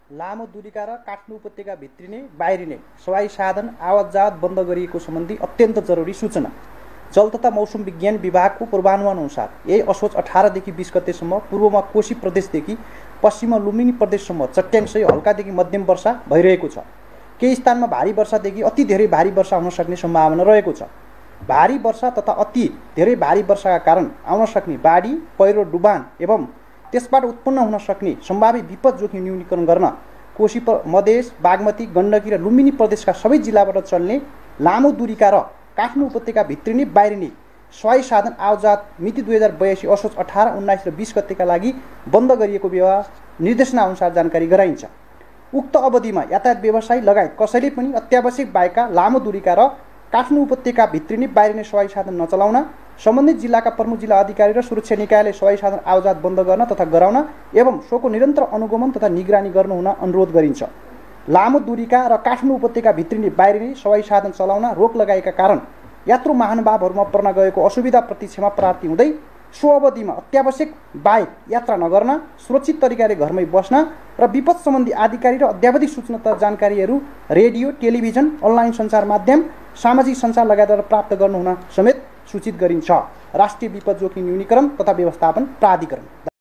लामो दूरीका र काठमाडौँ उपत्यका भित्रिने बाहिरिने सवाई साधन आवाजात बन्द गरिएको सम्बन्धी अत्यन्त जरुरी सूचना। जल तथा मौसम विज्ञान विभागको पूर्वानुमान अनुसार यही असोज 18 देखि 20 गतेसम्म पूर्वमा कोशी प्रदेशदेखि पश्चिममा लुम्बिनी प्रदेशसम्म चट्याङसै हल्कादेखि मध्यम वर्षा भइरहेको छ। केही स्थानमा भारी वर्षादेखि अति धेरै भारी वर्षा हुन सक्ने सम्भावना रहेको छ। भारी वर्षा तथा अति धेरै भारी वर्षाका कारण आउन सक्ने बाढी, पहिरो, डुबान एवं त्यसबाट उत्पन्न हुन सक्ने सम्भावित विपद जोखिम न्यूनीकरण गर्न कोशी मधेस, बागमती, गण्डकी र लुम्बिनी प्रदेशका सबै जिल्लाबाट चल्ने लामो दूरीका र काठमाडौँ उपत्यका भित्रिने बाहिरिने सवाई साधन आवाजात मिति 2082 असोज 18, 19 र 20 गतेका लागि बन्द गरिएको निर्देशना अनुसार जानकारी गराइन्छ। उक्त अवधिमा यातायात व्यवसाय लगायत कसैले पनि अत्यावश्यक बाहेकका लामो दूरीका र काठमाडौँ उपत्यका भित्रिने बाहिरिने सवाई साधन नचलाउन, सम्बन्धित जिल्लाका प्रमुख जिल्ला अधिकारी र सुरक्षा निकायले सवाई साधन आवाजात बन्द गर्न तथा गराउन एवं सोको निरन्तर अनुगमन तथा निगरानी गर्नु हुन अनुरोध गरिन्छ। लामो दूरीका र काठमाडौँ उपत्यका भित्रिने बाहिरिने सवाई साधन चलाउन रोक लगाएका कारण यात्रु महानुभावहरूमा पर्न गएको असुविधाप्रति क्षमा प्रार्थी हुँदै सो अवधिमा अत्यावश्यक बाहेक यात्रा नगर्न, सुरक्षित तरिकाले घरमै बस्न र विपद सम्बन्धी आधिकारिक र अद्यावधिक सूचना तथा जानकारीहरू रेडियो, टेलिभिजन, अनलाइन सञ्चार माध्यम, सामाजिक सञ्चार लगायतबाट प्राप्त गर्नुहुन समेत सूचित गरिन्छ। राष्ट्रिय विपद जोखिम न्यूनीकरण तथा व्यवस्थापन प्राधिकरण।